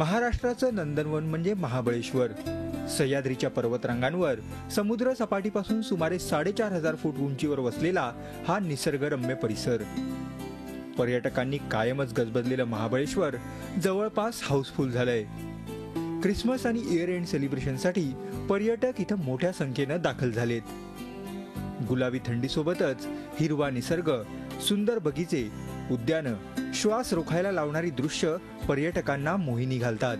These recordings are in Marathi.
महाराष्ट्राचं नंदनवन म्हणजे महाबळेश्वर. सह्याद्रीच्या पर्वतरांगांवर समुद्र सपाटीपासून सुमारे 4,500 फूट उंचीवर वसलेला हा निसर्गरम्य परिसर. पर्यटकांनी कायमच गजबजलेलं महाबळेश्वर जवळपास हाऊसफुल झालंय. ख्रिसमस आणि इयर एंड सेलिब्रेशनसाठी पर्यटक इथं मोठ्या संख्येनं दाखल झालेत. गुलाबी थंडीसोबतच हिरवा निसर्ग, सुंदर बगीचे, उद्यानं, श्वास रोखायला लावणारी दृश्य पर्यटकांना मोहिनी घालतात.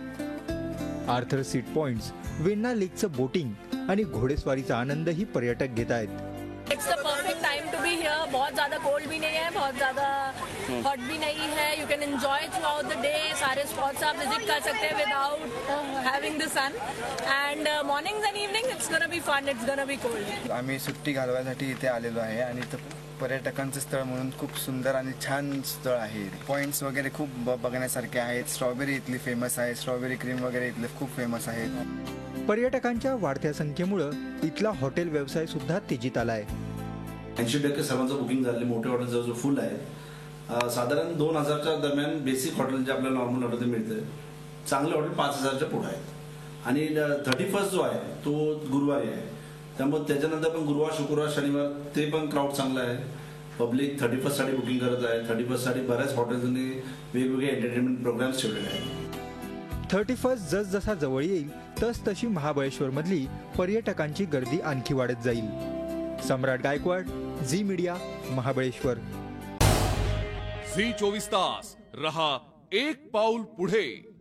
आर्थर सीट पॉइंट्स, वेण्णा लेकचं बोटिंग आणि घोडेस्वारीचा आनंदही पर्यटक घेत आहेत. It's the perfect time to be here. बहुत ज़्यादा कोल्ड भी नहीं है, बहुत ज़्यादा हॉट भी नहीं है. You can enjoy throughout the day. सारे स्पॉट्स आप विजिट कर सकते हैं without having the sun. And mornings and evening it's gonna be fun, it's gonna be cold. आम्ही सुट्टी घालवायसाठी इथे आलेलो आहे आणि पर्यटकांचं स्थळ म्हणून खूप सुंदर आणि छान स्थळ आहे. पॉइंट्स वगैरे खूप बघण्यासारखे आहेत. स्ट्रॉबेरी इथली फेमस आहे. स्ट्रॉबेरी क्रीम वगैरे इथले खूप फेमस आहेत. पर्यटकांच्या वाढत्या संख्येमुळे इथला हॉटेल व्यवसाय सुद्धा तेजीत आलाय. 80% सर्वांचं बुकिंग झाले. मोठे हॉटेल जवळजवळ फुल आहे. साधारण 2,000च्या दरम्यान बेसिक हॉटेल जे आपल्याला नॉर्मल हॉटेल मिळते. चांगले हॉटेल 5,000च्या पुढे आहेत. आणि 31st जो आहे तो गुरुवारी आहे. त्यामुळे त्याच्यानंतर पण गुरुवार, शुक्रवार, शनिवार ते पण क्राऊड चांगला आहे. पब्लिक 31st साठी बुकिंग करत आहे. 31st साठी बऱ्याच हॉटेल्सनी वेगवेगळे एंटरटेनमेंट प्रोग्राम्स ठेवलेले आहेत. 31st जसजसा जवळ येईल तसतशी महाबळेश्वर मधली पर्यटकांची गर्दी आणखी वाढत जाईल. Samrat Gaikwad, Zee media, Mahabaleshwar. Zee 24 तास रहा एक पाऊल पुढे.